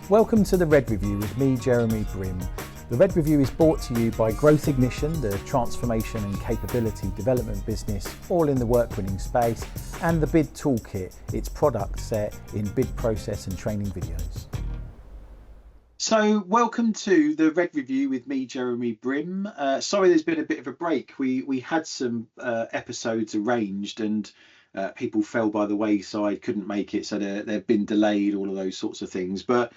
Welcome to the Red Review with me, Jeremy Brim. The Red Review is brought to you by Growth Ignition, the transformation and capability development business, all in the work-winning space, and the Bid Toolkit, its product set in bid process and training videos. So welcome to the Red Review with me, Jeremy Brim. Sorry there's been a bit of a break. We had some episodes arranged and people fell by the wayside, couldn't make it, so they've been delayed, all of those sorts of things. But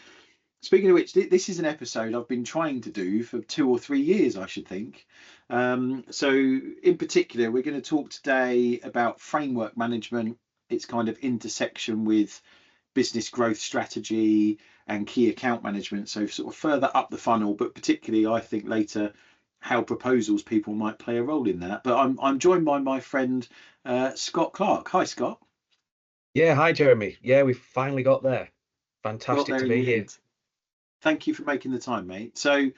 speaking of which, this is an episode I've been trying to do for 2 or 3 years, I should think. So in particular, we're going to talk today about framework management, its kind of intersection with business growth strategy and key account management. So sort of further up the funnel, but particularly I think later how proposals people might play a role in that. But I'm joined by my friend Scott Clark. Hi, Scott. Yeah, hi, Jeremy. Yeah, we finally got there. Got Fantastic there to in be the here. end. Thank you for making the time, mate. So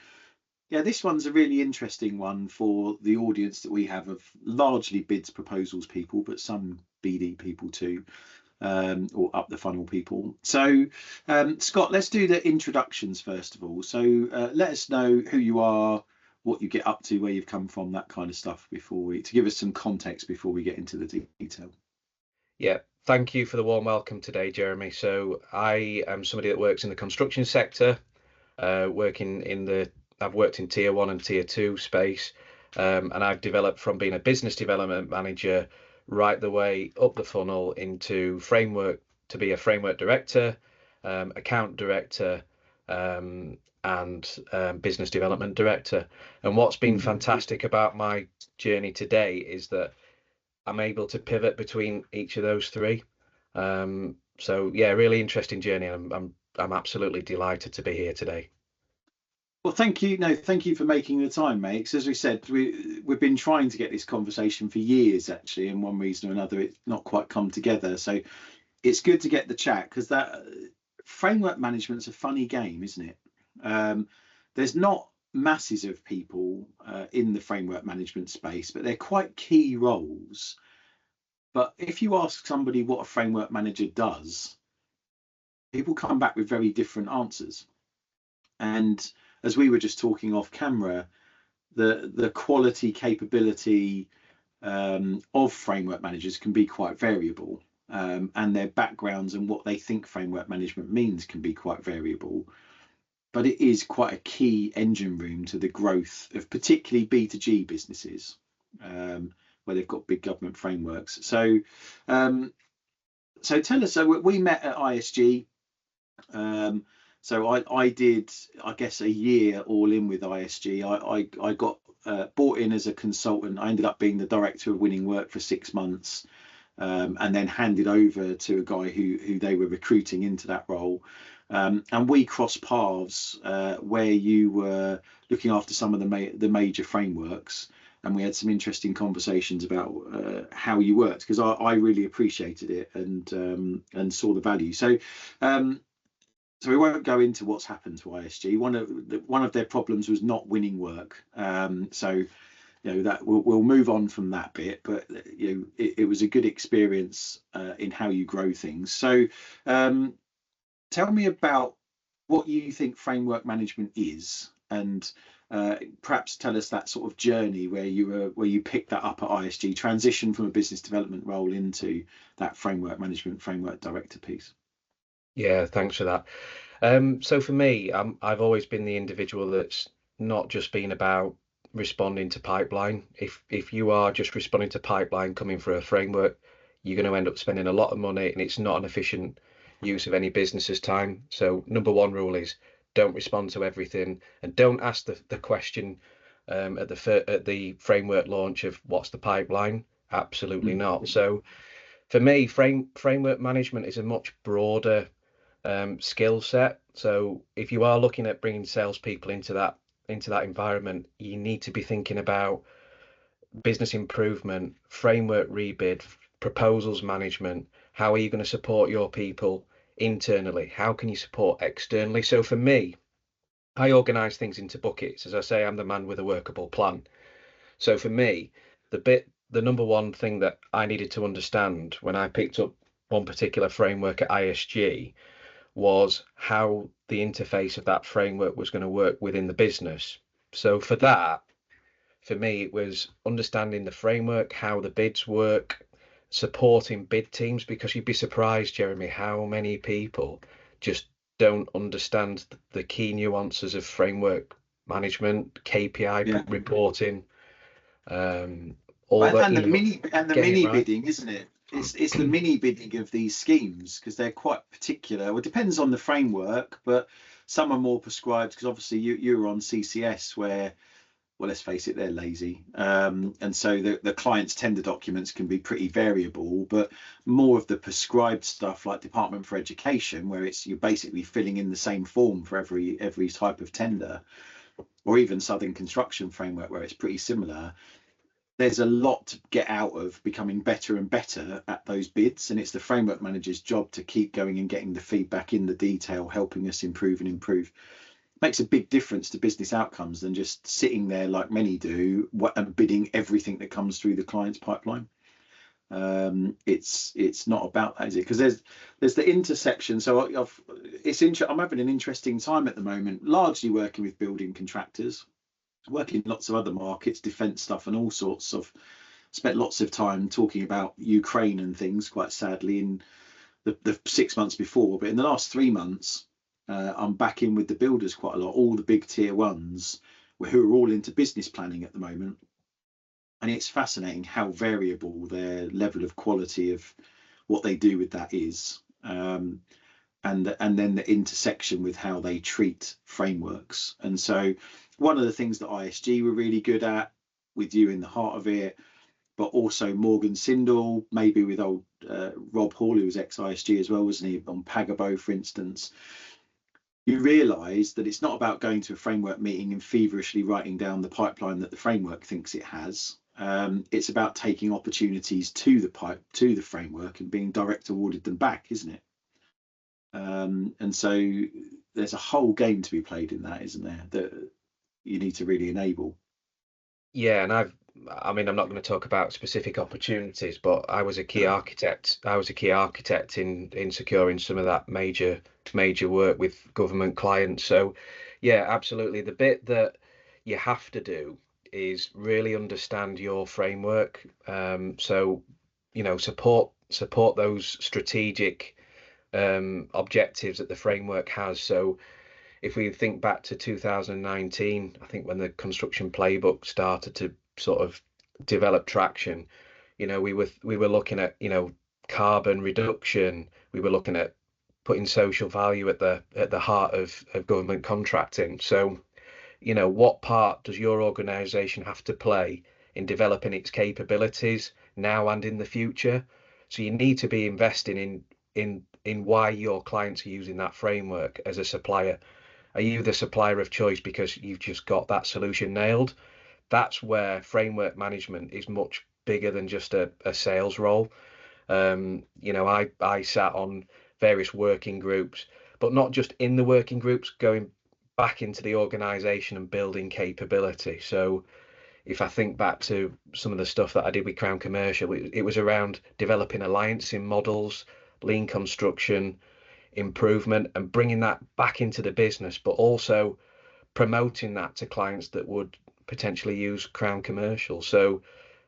yeah, this one's a really interesting one for the audience that we have of largely bids, proposals people, but some BD people too, or up the funnel people. So Scott, let's do the introductions first of all. So let us know who you are, what you get up to, where you've come from, that kind of stuff to give us some context before we get into the detail. Yeah, thank you for the warm welcome today, Jeremy. So I am somebody that works in the construction sector, I've worked in tier 1 and tier 2 space, and I've developed from being a business development manager right the way up the funnel into to be a framework director, account director, and business development director. And what's been fantastic about my journey today is that I'm able to pivot between each of those three. So yeah, really interesting journey. I'm absolutely delighted to be here today. Well, thank you. No, thank you for making the time, mate. Because as we said, we've been trying to get this conversation for years, actually, and one reason or another, it's not quite come together. So it's good to get the chat, because that framework management's a funny game, isn't it? There's not masses of people in the framework management space, but they're quite key roles. But if you ask somebody what a framework manager does, people come back with very different answers. And as we were just talking off camera, the quality capability of framework managers can be quite variable, and their backgrounds and what they think framework management means can be quite variable. But it is quite a key engine room to the growth of particularly B2G businesses, where they've got big government frameworks. So tell us, so we met at ISG. So I did, I guess, a year all in with ISG. I got brought in as a consultant. I ended up being the director of winning work for 6 months, and then handed over to a guy who they were recruiting into that role. And we crossed paths where you were looking after some of the major frameworks, and we had some interesting conversations about how you worked, because I really appreciated it and saw the value. So we won't go into what's happened to ISG. One of their problems was not winning work. So that we'll move on from that bit. But it was a good experience in how you grow things. So tell me about what you think framework management is, and perhaps tell us that sort of journey where you picked that up at ISG, transition from a business development role into that framework management, framework director piece. Yeah, thanks for that. So for me, I've always been the individual that's not just been about responding to pipeline. If you are just responding to pipeline coming for a framework, you're going to end up spending a lot of money, and it's not an efficient use of any business's time. So number one rule is don't respond to everything, and don't ask the question at the framework launch of what's the pipeline. Absolutely not. So for me, framework management is a much broader skill set. So if you are looking at bringing salespeople into that environment, you need to be thinking about business improvement, framework rebid, proposals management. How are you going to support your people internally? How can you support externally? So for me, I organize things into buckets. As I say, I'm the man with a workable plan. So for me, the number one thing that I needed to understand when I picked up one particular framework at ISG was how the interface of that framework was going to work within the business. So for that, for me, it was understanding the framework, how the bids work, supporting bid teams, because you'd be surprised, Jeremy, how many people just don't understand the key nuances of framework management, KPI Yeah. reporting, all that, And the getting it mini right. bidding, isn't it? It's the mini bidding of these schemes because they're quite particular. Well, it depends on the framework, but some are more prescribed because obviously you're on CCS where, well, let's face it, they're lazy. And so the client's tender documents can be pretty variable, but more of the prescribed stuff like Department for Education, where it's you're basically filling in the same form for every type of tender, or even Southern Construction Framework, where it's pretty similar. There's a lot to get out of becoming better and better at those bids, and it's the framework manager's job to keep going and getting the feedback in the detail, helping us improve and improve. Makes a big difference to business outcomes than just sitting there like many do and bidding everything that comes through the client's pipeline. It's not about that, is it? Because there's the intersection. So I'm having an interesting time at the moment, largely working with building contractors, working in lots of other markets, defence stuff, and all sorts of. Spent lots of time talking about Ukraine and things, quite sadly, in the 6 months before. But in the last 3 months, I'm back in with the builders quite a lot, all the big tier ones who are all into business planning at the moment. And it's fascinating how variable their level of quality of what they do with that is. And then the intersection with how they treat frameworks. And so one of the things that ISG were really good at, with you in the heart of it, but also Morgan Sindall, maybe with old Rob Hall, who was ex-ISG as well, wasn't he, on Pagabo, for instance. You realise that it's not about going to a framework meeting and feverishly writing down the pipeline that the framework thinks it has. It's about taking opportunities to the framework and being direct awarded them back, isn't it? And so there's a whole game to be played in that, isn't there? That you need to really enable. Yeah, and I mean, I'm not going to talk about specific opportunities, but I was a key architect. I was a key architect in securing some of that major work with government clients. So, yeah, absolutely. The bit that you have to do is really understand your framework. So, support those strategic objectives that the framework has. So if we think back to 2019, I think when the construction playbook started to sort of develop traction, we were looking at, carbon reduction. We were looking at putting social value at the heart of government contracting. So, what part does your organization have to play in developing its capabilities now and in the future? So you need to be investing in why your clients are using that framework as a supplier. Are you the supplier of choice because you've just got that solution nailed? That's where framework management is much bigger than just a sales role. I sat on various working groups, but not just in the working groups, going back into the organization and building capability. So if I think back to some of the stuff that I did with Crown Commercial, it was around developing alliancing models, lean construction, improvement, and bringing that back into the business, but also promoting that to clients that would potentially use Crown Commercial. So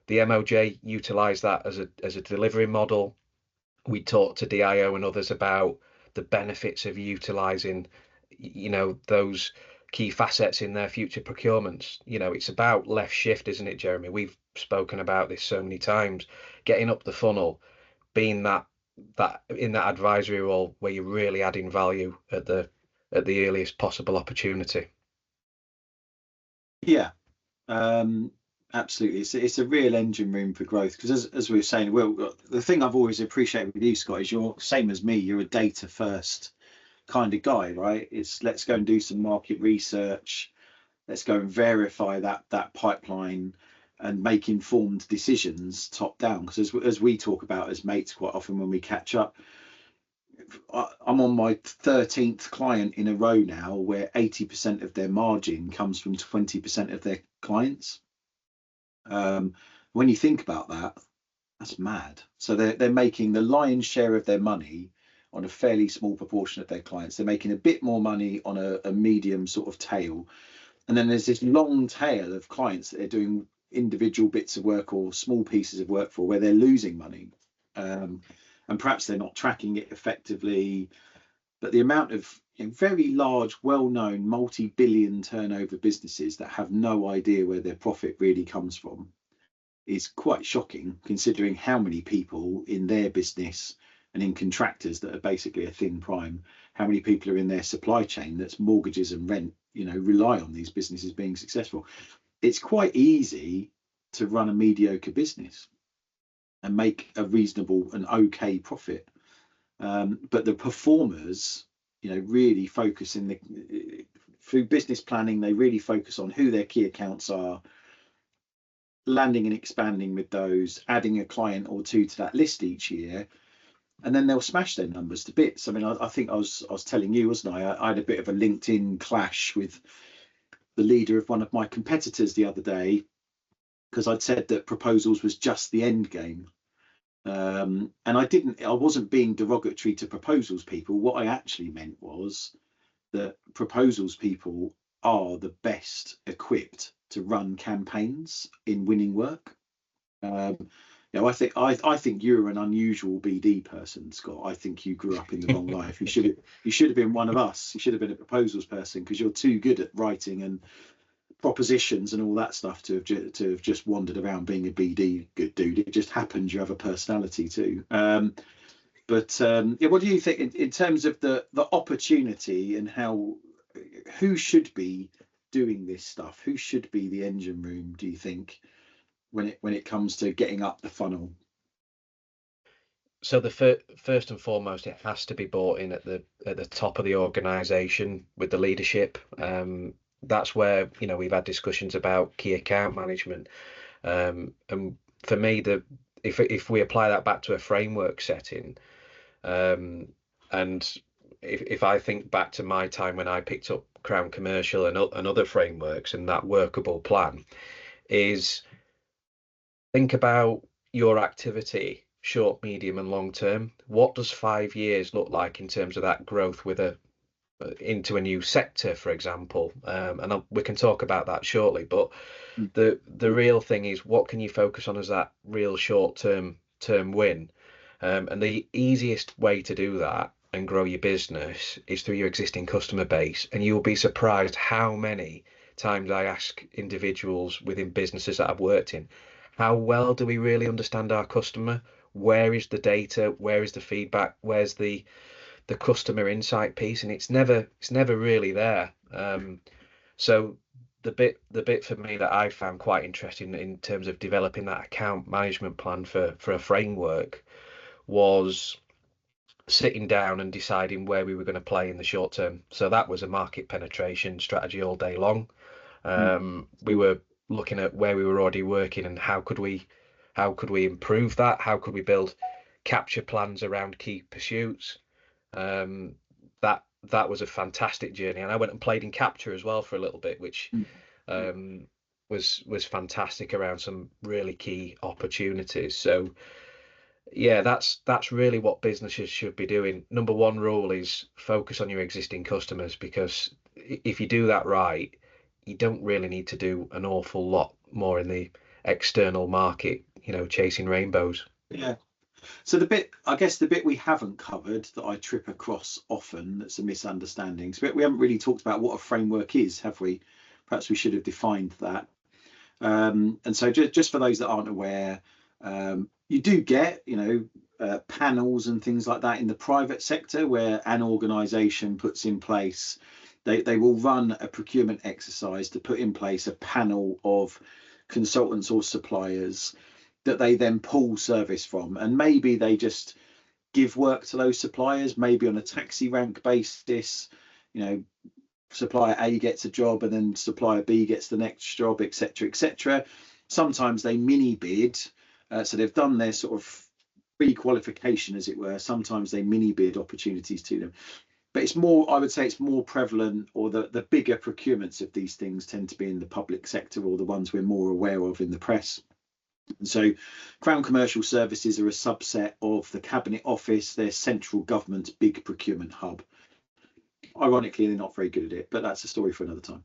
the MOJ utilised that as a delivery model. We talked to DIO and others about the benefits of utilising, those key facets in their future procurements. It's about left shift, isn't it, Jeremy? We've spoken about this so many times. Getting up the funnel, being that in that advisory role where you're really adding value at the earliest possible opportunity. Yeah, absolutely. It's a real engine room for growth because as we were saying, well, the thing I've always appreciated with you, Scott, is you're same as me. You're a data first kind of guy, right? It's let's go and do some market research. Let's go and verify that pipeline and make informed decisions top down. Because as we talk about as mates quite often when we catch up, I'm on my 13th client in a row now where 80% of their margin comes from 20% of their clients. When you think about that, that's mad. So they're making the lion's share of their money on a fairly small proportion of their clients. They're making a bit more money on a medium sort of tail. And then there's this long tail of clients that they're doing individual bits of work or small pieces of work for, where they're losing money. And perhaps they're not tracking it effectively. But the amount of very large, well-known, multi-billion turnover businesses that have no idea where their profit really comes from is quite shocking, considering how many people in their business and in contractors that are basically a thin prime, how many people are in their supply chain that's mortgages and rent, rely on these businesses being successful. It's quite easy to run a mediocre business and make a reasonable and okay profit. But the performers, really focus through business planning, they really focus on who their key accounts are, landing and expanding with those, adding a client or two to that list each year, and then they'll smash their numbers to bits. I mean, I think I was telling you, wasn't I? I had a bit of a LinkedIn clash with the leader of one of my competitors the other day, because I'd said that proposals was just the end game. And I wasn't being derogatory to proposals people. What I actually meant was that proposals people are the best equipped to run campaigns in winning work. I think you're an unusual BD person, Scott. I think you grew up in the wrong life. You should have been one of us. You should have been a proposals person, because you're too good at writing and propositions and all that stuff to have just wandered around being a BD good dude. It just happens you have a personality too. What do you think in terms of the opportunity and who should be doing this stuff? Who should be the engine room, do you think, when it comes to getting up the funnel? So the first and foremost, it has to be bought in at the top of the organisation with the leadership. That's where we've had discussions about key account management, and for me, if we apply that back to a framework setting, and if I think back to my time when I picked up Crown Commercial and other frameworks, and that workable plan is, think about your activity, short, medium, and long term. What does 5 years look like in terms of that growth into a new sector, for example? And we can talk about that shortly. But the real thing is, what can you focus on as that real short-term win? And the easiest way to do that and grow your business is through your existing customer base. And you'll be surprised how many times I ask individuals within businesses that I've worked in, how well do we really understand our customer? Where is the data? Where is the feedback? Where's the customer insight piece? And it's never really there. So the bit for me that I found quite interesting in terms of developing that account management plan for a framework was sitting down and deciding where we were going to play in the short term. So that was a market penetration strategy all day long. We were looking at where we were already working and how could we improve that? How could we build capture plans around key pursuits? That was a fantastic journey, and I went and played in capture as well for a little bit, which was fantastic around some really key opportunities. So yeah, that's really what businesses should be doing. Number one rule is focus on your existing customers, because if you do that right, you don't really need to do an awful lot more in the external market, chasing rainbows. Yeah. So the bit we haven't covered that I trip across often, that's a misunderstanding. So we haven't really talked about what a framework is, have we? Perhaps we should have defined that. And so just for those that aren't aware, you do get, panels and things like that in the private sector, where an organisation puts in place, they will run a procurement exercise to put in place a panel of consultants or suppliers that they then pull service from, and maybe they just give work to those suppliers, maybe on a taxi rank basis. Supplier A gets a job and then supplier B gets the next job, etc., etc. Sometimes they mini bid, so they've done their sort of pre-qualification, as it were. Sometimes they mini bid opportunities to them, but it's more, I would say it's more prevalent, or the bigger procurements of these things tend to be in the public sector, or the ones we're more aware of in the press. And so Crown Commercial Services are a subset of the Cabinet Office, their central government's big procurement hub. Ironically, they're not very good at it, but that's a story for another time.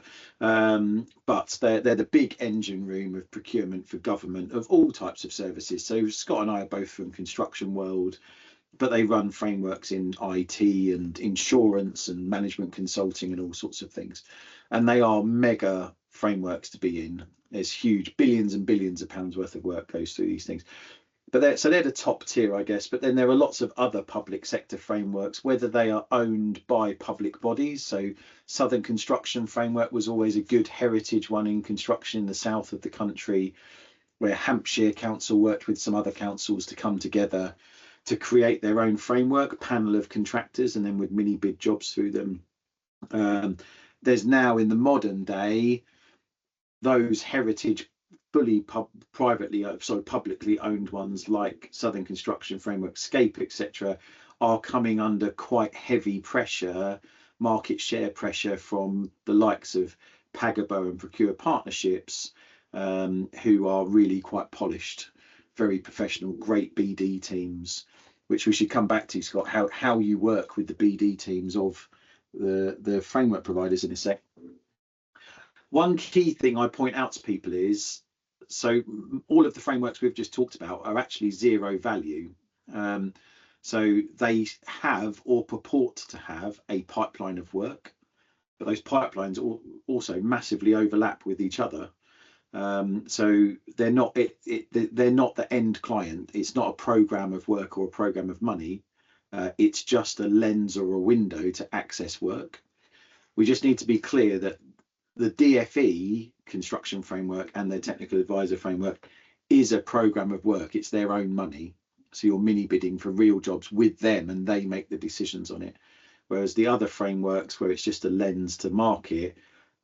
But they're the big engine room of procurement for government of all types of services. So Scott and I are both from construction world, but they run frameworks in IT and insurance and management consulting and all sorts of things. And they are mega frameworks to be in. There's huge billions and billions of pounds worth of work goes through these things. But they're the top tier, I guess. But then there are lots of other public sector frameworks, whether they are owned by public bodies. So Southern Construction Framework was always a good heritage one in construction in the south of the country, where Hampshire Council worked with some other councils to come together to create their own framework, panel of contractors, and then would mini bid jobs through them. There's now in the modern day, those heritage fully publicly owned ones like Southern Construction Framework, Scape, etc., are coming under quite heavy pressure, market share pressure from the likes of Pagabo and Procure Partnerships, who are really quite polished, very professional, great BD teams, which we should come back to, Scott, how you work with the BD teams of the framework providers in a sec. One key thing I point out to people is, so all of the frameworks we've just talked about are actually zero value. So they have or purport to have a pipeline of work, but those pipelines also massively overlap with each other. So they're not they're not the end client. It's not a program of work or a program of money. It's just a lens or a window to access work. We just need to be clear that the DFE construction framework and their technical advisor framework is a program of work. It's their own money. So you're mini bidding for real jobs with them and they make the decisions on it. Whereas the other frameworks where it's just a lens to market,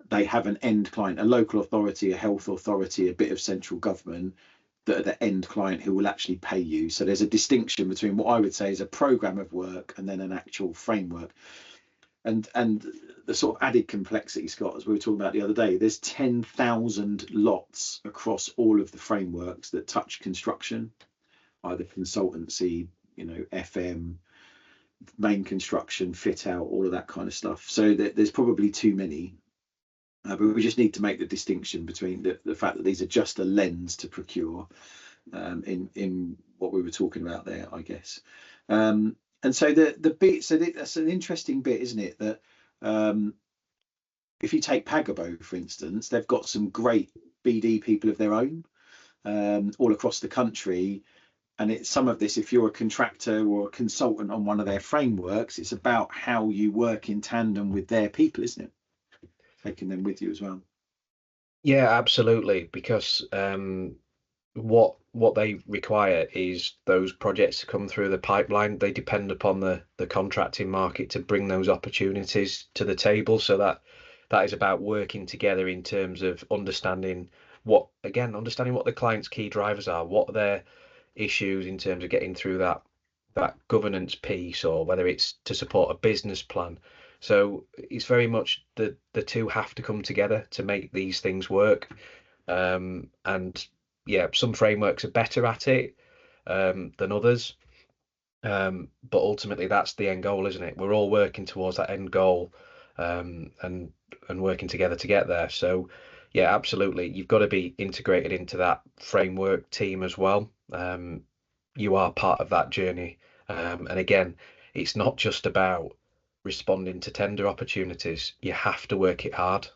they have an end client, a local authority, a health authority, a bit of central government that are the end client who will actually pay you. So there's a distinction between what I would say is a program of work and then an actual framework. And the sort of added complexity, Scott, as we were talking about the other day, there's 10,000 lots across all of the frameworks that touch construction, either consultancy, FM, main construction, fit out, all of that kind of stuff. So there's probably too many. But we just need to make the distinction between the fact that these are just a lens to procure in what we were talking about there, I guess. And so the bit, so that's an interesting bit, isn't it? That if you take Pagabo, for instance, they've got some great BD people of their own all across the country. And it's some of this, if you're a contractor or a consultant on one of their frameworks, it's about how you work in tandem with their people, isn't it? Taking them with you as well. Yeah, absolutely. Because what they require is those projects to come through the pipeline. They depend upon the contracting market to bring those opportunities to the table. So that is about working together in terms of understanding what the client's key drivers are, what are their issues in terms of getting through that governance piece, or whether it's to support a business plan. So it's very much the two have to come together to make these things work. And yeah, some frameworks are better at it than others. But ultimately that's the end goal, isn't it? We're all working towards that end goal, and working together to get there. So yeah, absolutely. You've got to be integrated into that framework team as well. You are part of that journey. And again, it's not just about responding to tender opportunities. You have to work it hard.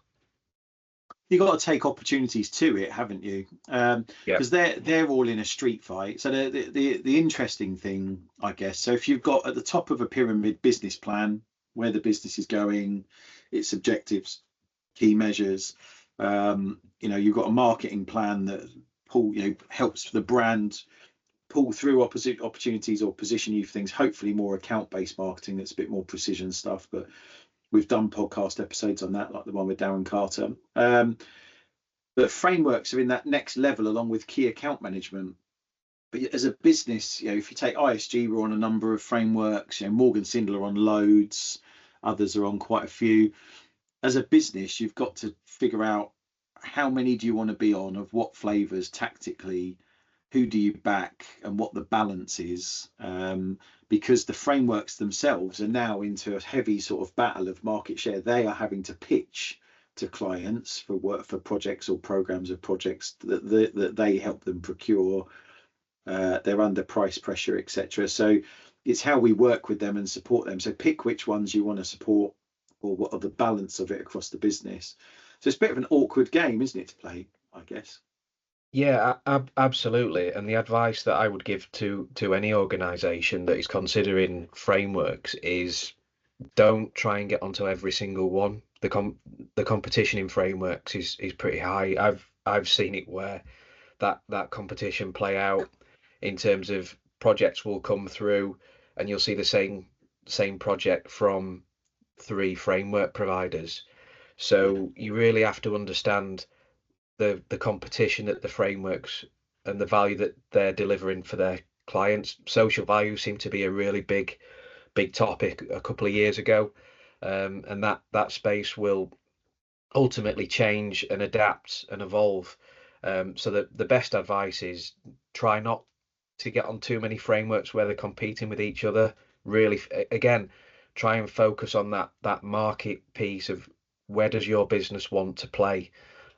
You've got to take opportunities to it, haven't you? Because they're all in a street fight. So the interesting thing, I guess, so if you've got at the top of a pyramid business plan, where the business is going, its objectives, key measures, you've got a marketing plan that helps the brand pull through opposite opportunities or position you for things, hopefully more account-based marketing that's a bit more precision stuff. But we've done podcast episodes on that, like the one with Darren Carter. But frameworks are in that next level along with key account management. But as a business, if you take ISG, we're on a number of frameworks. Morgan Sindall are on loads, others are on quite a few. As a business, you've got to figure out how many do you want to be on, of what flavors tactically, who do you back and what the balance is, because the frameworks themselves are now into a heavy sort of battle of market share. They are having to pitch to clients for work, for projects or programs of projects that they help them procure. They're under price pressure, etc. So it's how we work with them and support them. So pick which ones you want to support, or what are the balance of it across the business. So it's a bit of an awkward game, isn't it, to play, I guess. Yeah, absolutely. And the advice that I would give to any organization that is considering frameworks is don't try and get onto every single one. The competition in frameworks is pretty high. I've seen it where that competition play out in terms of projects will come through and you'll see the same project from three framework providers. Yeah, So you really have to understand the competition that the frameworks and the value that they're delivering for their clients. Social value seemed to be a really big topic a couple of years ago, and that space will ultimately change and adapt and evolve. So that the best advice is try not to get on too many frameworks where they're competing with each other. Really, again, try and focus on that market piece of where does your business want to play,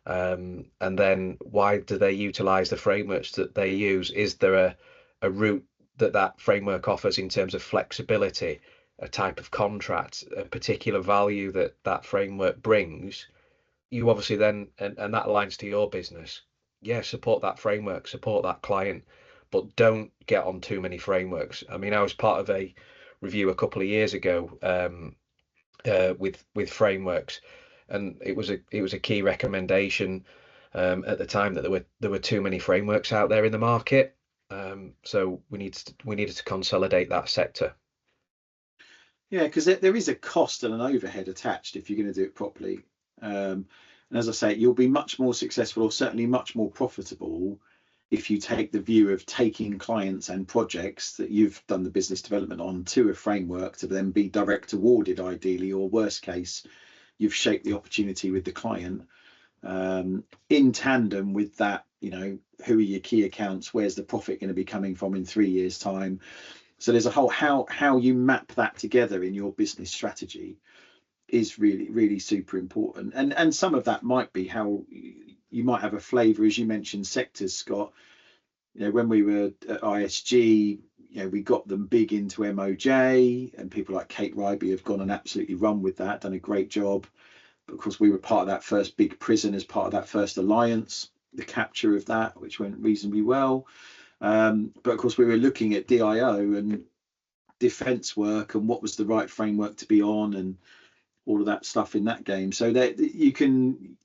and then why do they utilize the frameworks that they use? Is there a route that framework offers in terms of flexibility, a type of contract, a particular value that framework brings? You obviously then, and that aligns to your business. Yeah, support that framework, support that client, but don't get on too many frameworks. I mean, I was part of a review a couple of years ago, with frameworks, and it was a key recommendation, at the time, that there were too many frameworks out there in the market. So we needed to consolidate that sector. yeah, because there is a cost and an overhead attached if you're going to do it properly. And as I say, you'll be much more successful, or certainly much more profitable, if you take the view of taking clients and projects that you've done the business development on to a framework to then be direct awarded, ideally, or worst case, you've shaped the opportunity with the client, in tandem with that. Who are your key accounts? Where's the profit going to be coming from in 3 years' time? So there's a whole how you map that together in your business strategy is really, really super important. And some of that might be how you might have a flavour, as you mentioned, sectors, Scott. When we were at ISG, we got them big into MOJ, and people like Kate Ryby have gone and absolutely run with that, done a great job. But of course, we were part of that first big prison as part of that first alliance, the capture of that, which went reasonably well. But of course, we were looking at DIO and defence work and what was the right framework to be on, and all of that stuff in that game. So that you can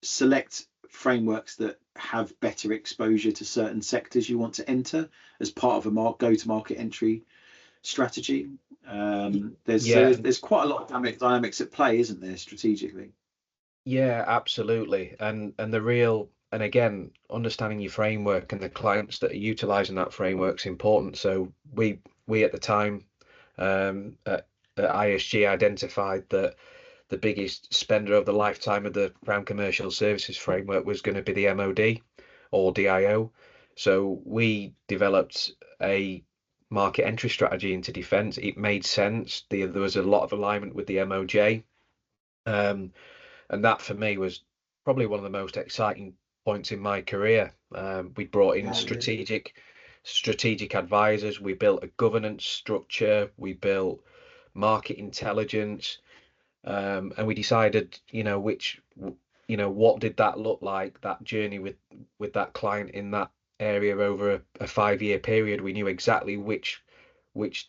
select frameworks that have better exposure to certain sectors you want to enter as part of a go-to-market entry strategy. There's Yeah, there's quite a lot of dynamics at play, isn't there, strategically? yeah, absolutely. And the real, and again, understanding your framework and the clients that are utilizing that framework is important. So we at the time, at ISG, identified that the biggest spender of the lifetime of the Ground Commercial Services framework was going to be the MOD or DIO. So we developed a market entry strategy into defence. It made sense. There was a lot of alignment with the MOJ. And that for me was probably one of the most exciting points in my career. We brought in Yeah, yeah. strategic advisors. We built a governance structure. We built market intelligence, and we decided, what did that look like? That journey with that client in that area over a 5-year period. We knew exactly which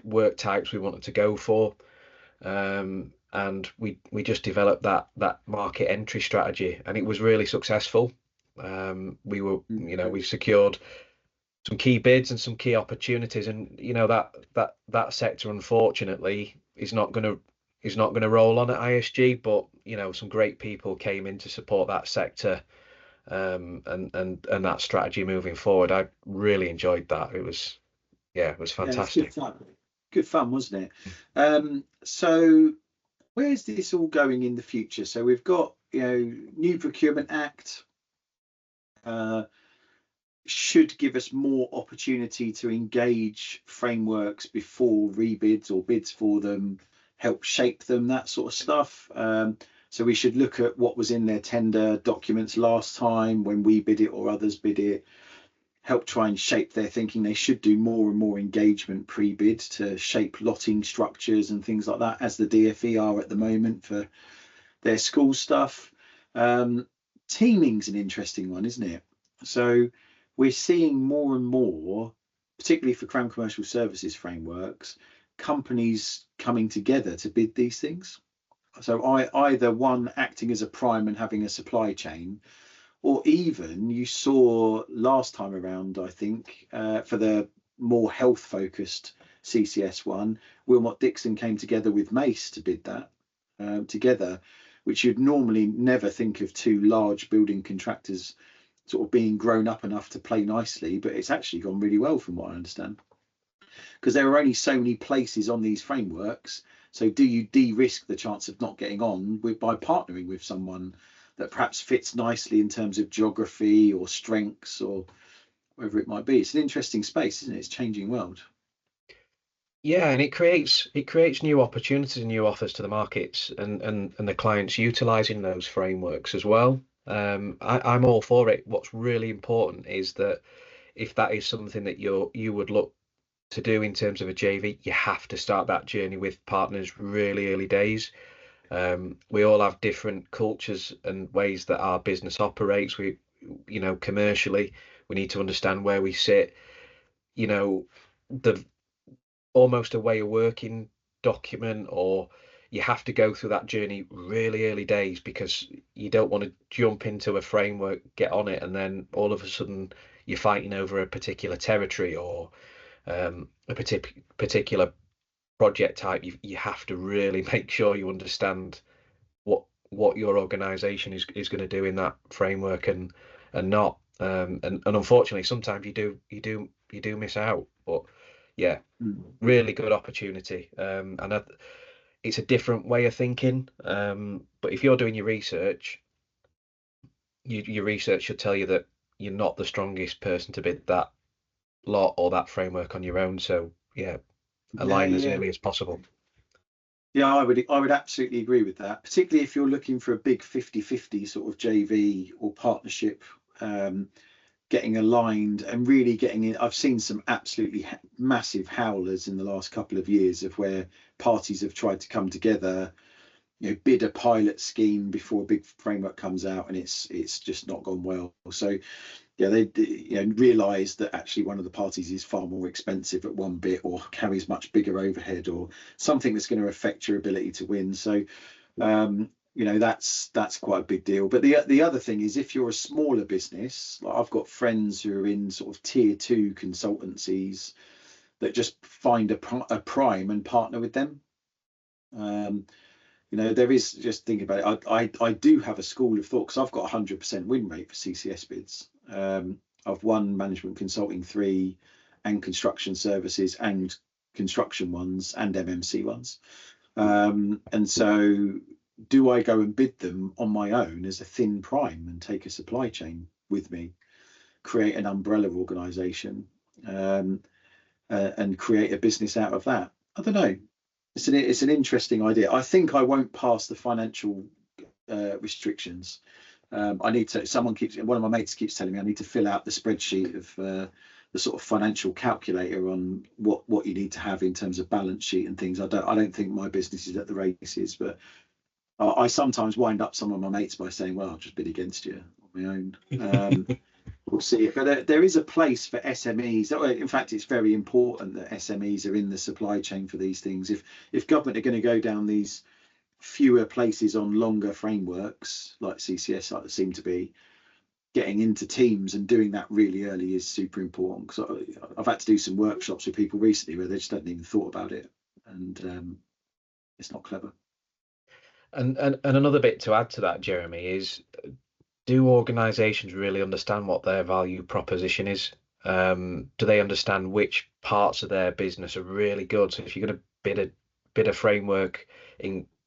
work types we wanted to go for, and we just developed that market entry strategy, and it was really successful. We secured some key bids and some key opportunities, and that sector unfortunately is not going to roll on at ISG, but some great people came in to support that sector, and that strategy moving forward. I really enjoyed that. It was Yeah, it's good fantastic. fun. Good fun, wasn't it? So where's this all going in the future? So we've got, new Procurement Act. Uh, should give us more opportunity to engage frameworks before rebids or bids for them, help shape them, that sort of stuff. So we should look at what was in their tender documents last time when we bid it or others bid it, help try and shape their thinking. They should do more and more engagement pre-bid to shape lotting structures and things like that, as the DfE are at the moment for their school stuff. Teaming's an interesting one, isn't it? So we're seeing more and more, particularly for Crown Commercial Services frameworks, companies coming together to bid these things. So either one acting as a prime and having a supply chain, or even you saw last time around, I think, for the more health focused CCS one, Wilmot Dixon came together with Mace to bid that together, which you'd normally never think of two large building contractors sort of being grown up enough to play nicely, but it's actually gone really well from what I understand, because there are only so many places on these frameworks. So do you de-risk the chance of not getting on by partnering with someone that perhaps fits nicely in terms of geography or strengths or whatever it might be? It's an interesting space, isn't it? It's a changing world. Yeah, and it creates new opportunities and new offers to the markets and the clients utilizing those frameworks as well. I'm all for it. What's really important is that if that is something that you would look to do in terms of a JV, you have to start that journey with partners really early days. We all have different cultures and ways that our business operates. Commercially, we need to understand where we sit. The almost a way of working document, or you have to go through that journey really early days, because you don't want to jump into a framework, get on it, and then all of a sudden you're fighting over a particular territory or a particular project type. You have to really make sure you understand what your organization is going to do in that framework and not and unfortunately sometimes you do miss out, but yeah, really good opportunity. And it's a different way of thinking. But if you're doing your research, your research should tell you that you're not the strongest person to bid that lot or that framework on your own. So yeah, align as early as possible. Yeah, I would absolutely agree with that, particularly if you're looking for a big 50-50 sort of JV or partnership, getting aligned and really getting in. I've seen some absolutely massive howlers in the last couple of years of where parties have tried to come together, bid a pilot scheme before a big framework comes out, and it's just not gone well. So yeah, they realise that actually one of the parties is far more expensive at one bit, or carries much bigger overhead, or something that's going to affect your ability to win. So that's quite a big deal. But the other thing is, if you're a smaller business, like I've got friends who are in sort of tier 2 consultancies that just find a prime and partner with them. There is, just think about it. I do have a school of thought, because I've got 100% win rate for CCS bids. I've won management consulting 3 and construction services and construction ones and MMC ones. And so do I go and bid them on my own as a thin prime and take a supply chain with me, create an umbrella organization, and create a business out of that? I don't know. It's an interesting idea. I think I won't pass the financial restrictions. One of my mates keeps telling me I need to fill out the spreadsheet of the sort of financial calculator on what you need to have in terms of balance sheet and things. I don't think my business is at the races, but I sometimes wind up some of my mates by saying, well, I'll just bid against you on my own. We'll see. But there is a place for SMEs. In fact, it's very important that SMEs are in the supply chain for these things. If government are going to go down these fewer places on longer frameworks like CCS, like they seem to be, getting into teams and doing that really early is super important. Because I've had to do some workshops with people recently where they just hadn't even thought about it, and it's not clever. And another bit to add to that, Jeremy, is, do organizations really understand what their value proposition is? Do they understand which parts of their business are really good? So if you're going to bid a framework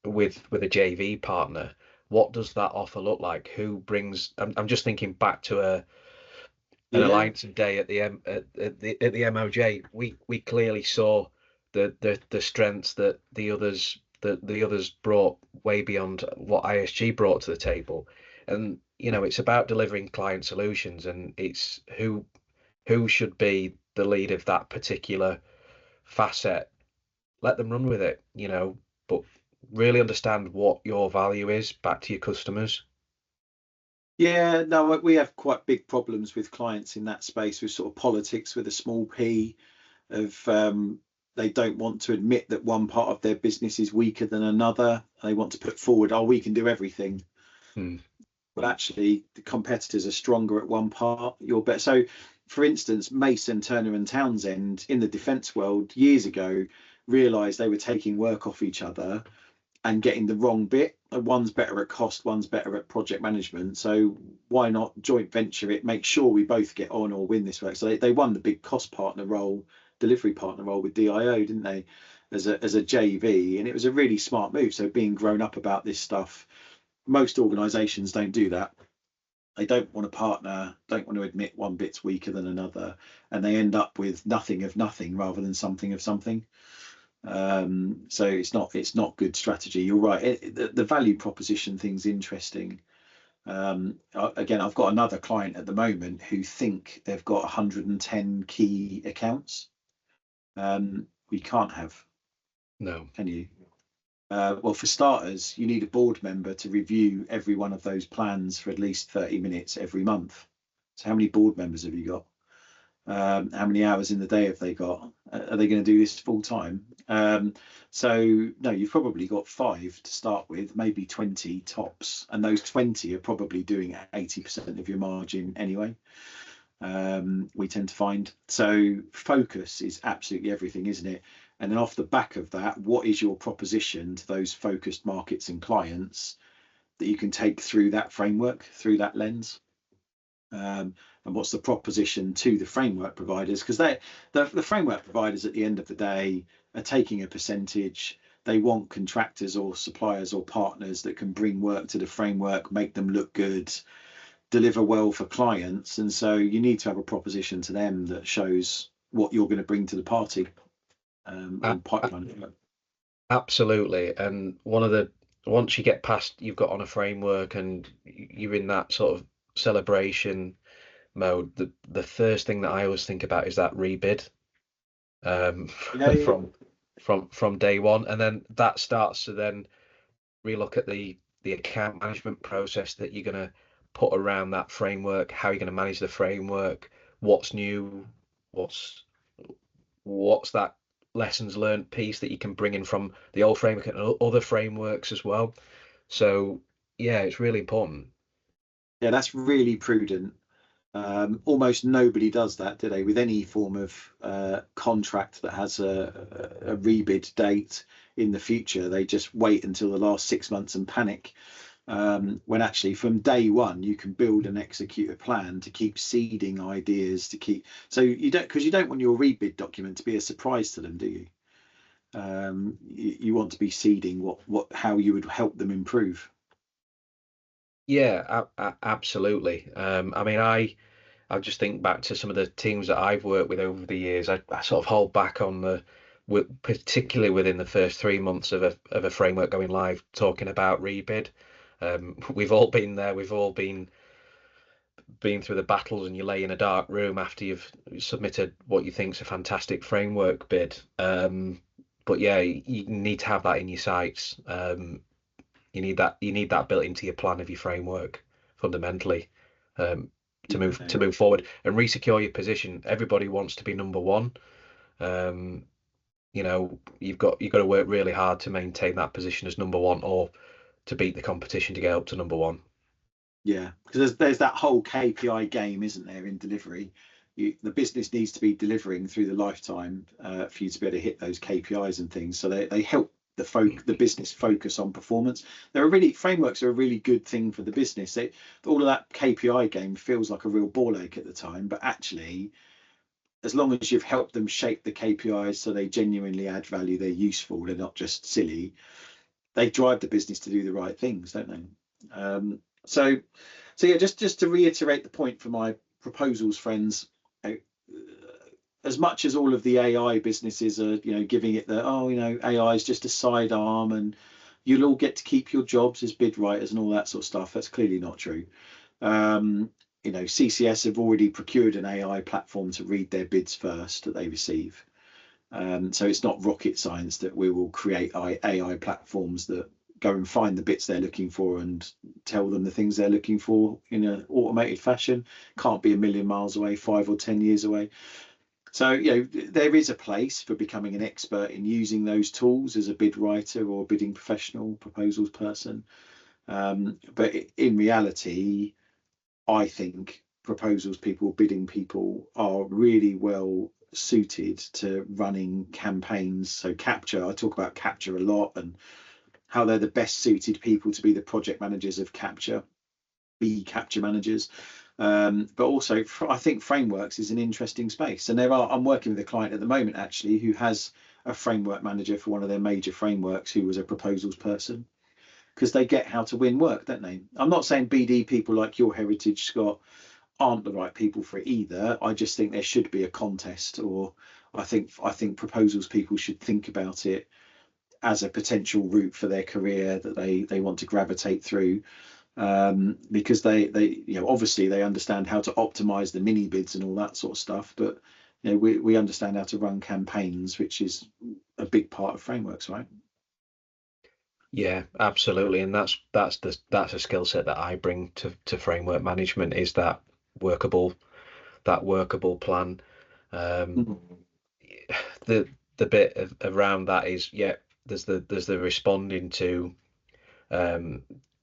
with a JV partner, what does that offer look like? Who brings? I'm just thinking back to an Yeah, alliance day at the MOJ, we clearly saw the strengths that the others brought way beyond what ISG brought to the table. And it's about delivering client solutions, and it's who should be the lead of that particular facet. Let them run with it, but really understand what your value is back to your customers. yeah. No, we have quite big problems with clients in that space, with sort of politics with a small p, of they don't want to admit that one part of their business is weaker than another. They want to put forward, oh, we can do everything. Hmm. But actually the competitors are stronger at one part, you're better. So for instance, Mason, Turner and Townsend in the defence world years ago realised they were taking work off each other and getting the wrong bit. One's better at cost, one's better at project management. So why not joint venture it, make sure we both get on or win this work? So they won the big cost partner role, delivery partner role with DIO, didn't they? As a JV, and it was a really smart move. So being grown up about this stuff, most organisations don't do that. They don't want to partner, don't want to admit one bit's weaker than another, and they end up with nothing of nothing rather than something of something. So it's not good strategy. You're right. The value proposition thing's interesting. Again, I've got another client at the moment who think they've got 110 key accounts. We can't have, No. can you? Well, for starters, you need a board member to review every one of those plans for at least 30 minutes every month. So how many board members have you got? How many hours in the day have they got? Are they going to do this full time? So no, you've probably got 5 to start with, maybe 20 tops, and those 20 are probably doing 80% of your margin anyway. We tend to find. So focus is absolutely everything, isn't it? And then off the back of that, what is your proposition to those focused markets and clients that you can take through that framework, through that lens? And what's the proposition to the framework providers? Because the framework providers at the end of the day are taking a percentage. They want contractors or suppliers or partners that can bring work to the framework, make them look good, deliver well for clients. And so you need to have a proposition to them that shows what you're going to bring to the party. On pipeline. Absolutely. And once you get past, you've got on a framework and you're in that sort of celebration mode, the first thing that I always think about is that rebid, Yeah, yeah, from day one. And then that starts to then relook at the account management process that you're going to put around that framework, how you're going to manage the framework, what's new, what's that lessons learned piece that you can bring in from the old framework and other frameworks as well. So yeah, it's really important. yeah. That's really prudent. Almost nobody does that, do they? With any form of contract that has a rebid date in the future, they just wait until the last 6 months and panic. When actually from day one you can build and execute a plan to keep seeding ideas, to keep, so you don't, because you don't want your rebid document to be a surprise to them, do you? You want to be seeding how you would help them improve. Yeah, absolutely. I mean, I just think back to some of the teams that I've worked with over the years. I sort of hold back on particularly within the first 3 months of a framework going live, talking about rebid. We've all been there. We've all been through the battles, and you lay in a dark room after you've submitted what you think's a fantastic framework bid. But yeah, you need to have that in your sights. You need that built into your plan of your framework fundamentally, um, to move forward and resecure your position. Everybody wants to be number one. Um, you've got to work really hard to maintain that position as number one, or to beat the competition to get up to number one. Yeah, because there's that whole KPI game, isn't there, in delivery? The business needs to be delivering through the lifetime for you to be able to hit those KPIs and things. So they help the business focus on performance. Frameworks are a really good thing for the business. All of that KPI game feels like a real ball ache at the time, but actually, as long as you've helped them shape the KPIs so they genuinely add value, they're useful, they're not just silly. They drive the business to do the right things, don't they? So yeah, just to reiterate the point for my proposals friends, as much as all of the AI businesses are, giving it the, oh, AI is just a sidearm and you'll all get to keep your jobs as bid writers and all that sort of stuff. That's clearly not true. CCS have already procured an AI platform to read their bids first that they receive. So it's not rocket science that we will create AI platforms that go and find the bits they're looking for and tell them the things they're looking for in an automated fashion. Can't be a million miles away, 5 or 10 years away. So, there is a place for becoming an expert in using those tools as a bid writer or bidding professional, proposals person. But in reality, I think proposals people, bidding people are really well suited to running campaigns. So capture, I talk about capture a lot and how they're the best suited people to be the project managers of capture, be capture managers. But also, I think frameworks is an interesting space. And I'm working with a client at the moment, actually, who has a framework manager for one of their major frameworks who was a proposals person, because they get how to win work, don't they? I'm not saying BD people like your heritage, Scott, aren't the right people for it either. I just think there should be a contest, or I think proposals people should think about it as a potential route for their career that they want to gravitate through. Because they obviously they understand how to optimize the mini bids and all that sort of stuff, but we understand how to run campaigns, which is a big part of frameworks, right? Yeah, absolutely, and that's a skill set that I bring to framework management, is that workable plan. The bit around that is, there's the responding to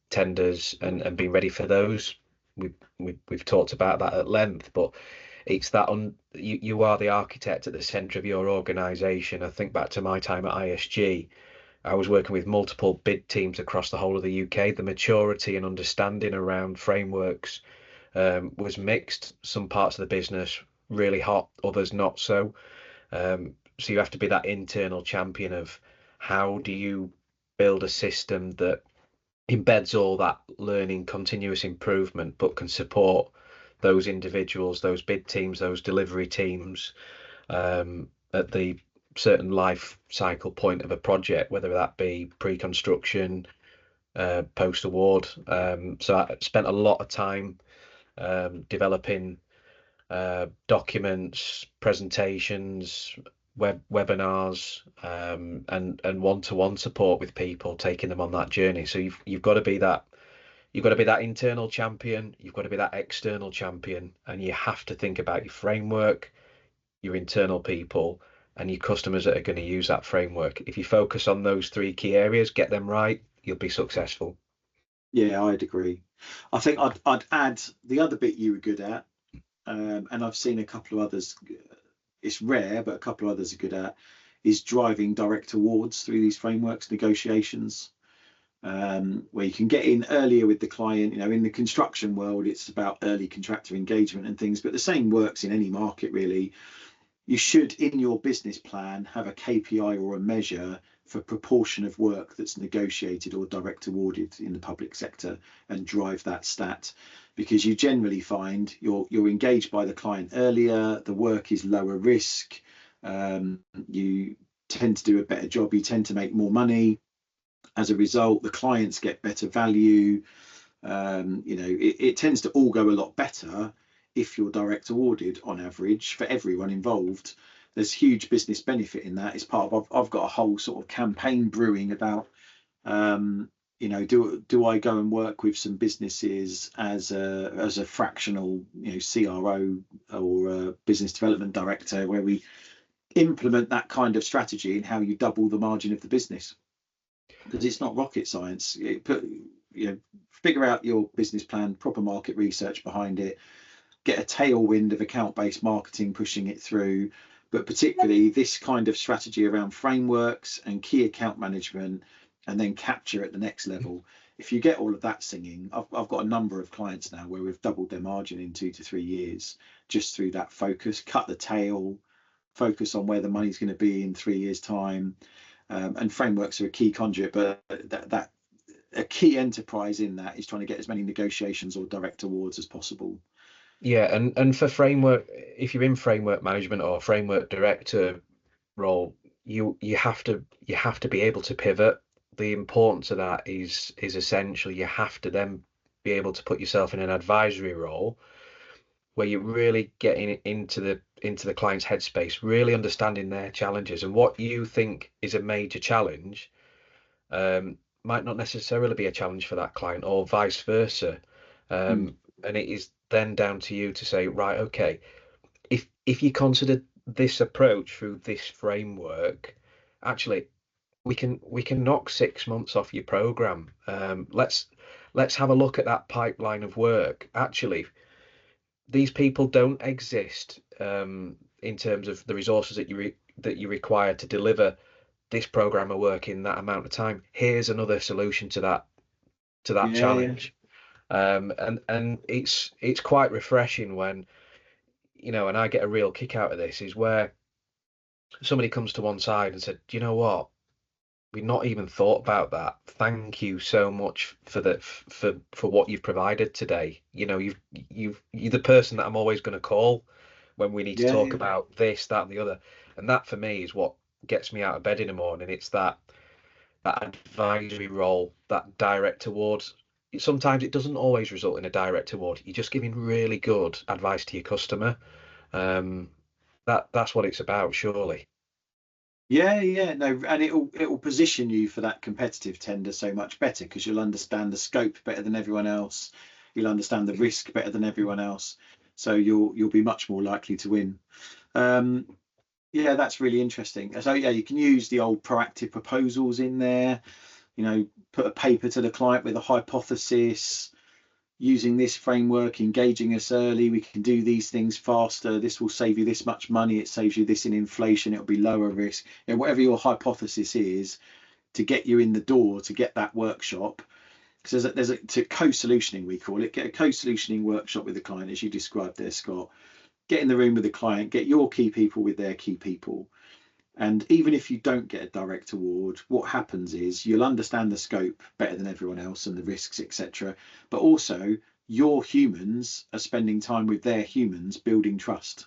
tenders and being ready for those. We've talked about that at length, but it's that you are the architect at the center of your organization. I think back to my time at ISG. I was working with multiple bid teams across the whole of the UK. The maturity and understanding around frameworks was mixed. Some parts of the business really hot, others not so. So you have to be that internal champion of how do you build a system that embeds all that learning, continuous improvement, but can support those individuals, those bid teams, those delivery teams at the certain life cycle point of a project, whether that be pre-construction, post-award. So I spent a lot of time developing documents, presentations, webinars, and one-to-one support with people, taking them on that journey. So you've got to be that internal champion, you've got to be that external champion, and you have to think about your framework, your internal people, and your customers that are going to use that framework. If you focus on those three key areas, get them right, you'll be successful. Yeah, I'd agree. I think I'd add the other bit you were good at, and I've seen a couple of others. It's rare, but a couple of others are good at, is driving direct awards through these frameworks negotiations, where you can get in earlier with the client. In the construction world, it's about early contractor engagement and things, but the same works in any market, really. You should, in your business plan, have a KPI or a measure for proportion of work that's negotiated or direct awarded in the public sector, and drive that stat, because you generally find you're engaged by the client earlier, the work is lower risk, you tend to do a better job, you tend to make more money. As a result, the clients get better value. It tends to all go a lot better if you're direct awarded on average for everyone involved. There's huge business benefit in that. It's part of, I've got a whole sort of campaign brewing about, do I go and work with some businesses as a fractional, CRO or a business development director, where we implement that kind of strategy and how you double the margin of the business, because it's not rocket science. Figure out your business plan, proper market research behind it, get a tailwind of account-based marketing pushing it through, but particularly this kind of strategy around frameworks and key account management, and then capture at the next level. If you get all of that singing, I've got a number of clients now where we've doubled their margin in 2 to 3 years just through that focus. Cut the tail, focus on where the money's going to be in 3 years' time, and frameworks are a key conduit, but that a key enterprise in that is trying to get as many negotiations or direct awards as possible. Yeah, and for framework, if you're in framework management or framework director role, you have to be able to pivot. The importance of that is essential. You have to then be able to put yourself in an advisory role where you're really getting into the client's headspace, really understanding their challenges and what you think is a major challenge might not necessarily be a challenge for that client, or vice versa. Mm. And it is then down to you to say, right, okay, if you consider this approach through this framework, actually we can knock 6 months off your program. Let's have a look at that pipeline of work. Actually, these people don't exist in terms of the resources that you require to deliver this program of work in that amount of time. Here's another solution to that Yeah, yeah, challenge. And it's quite refreshing when, and I get a real kick out of this, is where somebody comes to one side and said, do you know what? We've not even thought about that. Thank you so much for what you've provided today. You're the person that I'm always going to call when we need to yeah, talk yeah. about this, that, and the other. And that for me is what gets me out of bed in the morning. It's that advisory role, that direct towards. Sometimes it doesn't always result in a direct award. You're just giving really good advice to your customer. Um, that's what it's about, surely. Yeah, yeah, no, and it'll position you for that competitive tender so much better because you'll understand the scope better than everyone else. You'll understand the risk better than everyone else, so you'll be much more likely to win. Um, yeah, that's really interesting. So yeah, you can use the old proactive proposals in there. Put a paper to the client with a hypothesis, using this framework, engaging us early, we can do these things faster, this will save you this much money, it saves you this in inflation, it'll be lower risk, whatever your hypothesis is, to get you in the door to get that workshop. Because there's a co-solutioning, we call it. Get a co-solutioning workshop with the client, as you described there, Scott. Get in the room with the client, get your key people with their key people. And even if you don't get a direct award, what happens is you'll understand the scope better than everyone else and the risks, etc. But also, your humans are spending time with their humans building trust.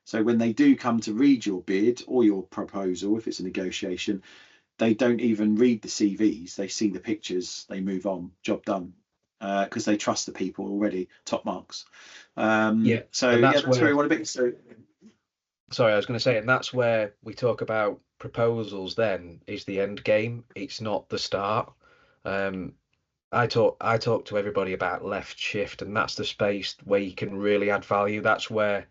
So when they do come to read your bid or your proposal, if it's a negotiation, they don't even read the CVs. They see the pictures, they move on, job done, because they trust the people already, top marks. Yeah, So and yeah, that's that's where where we want to be. So sorry, I was going to say, and that's where we talk about proposals then is the end game. It's not the start. Um, I talk to everybody about left shift, and that's the space where you can really add value. That's where,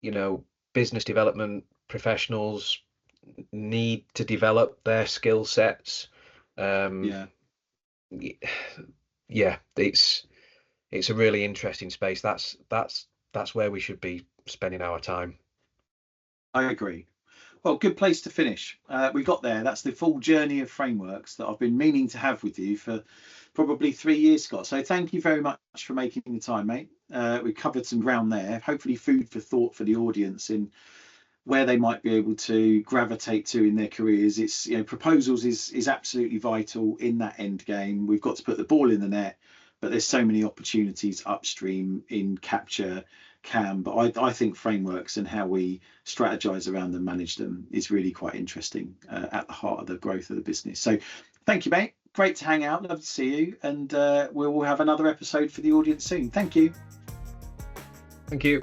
you know, business development professionals need to develop their skill sets. Um, yeah, yeah, it's a really interesting space. That's where we should be spending our time. I agree. Well, good place to finish. We got there. That's the full journey of frameworks that I've been meaning to have with you for probably 3 years, Scott. So thank you very much for making the time, mate. We covered some ground there. Hopefully, food for thought for the audience in where they might be able to gravitate to in their careers. It's proposals is absolutely vital in that end game. We've got to put the ball in the net, but there's so many opportunities upstream in capture cam. But I think frameworks and how we strategize around them, manage them, is really quite interesting at the heart of the growth of the business. So thank you, mate. Great to hang out. Love to see you, and we'll have another episode for the audience soon. Thank you. Thank you.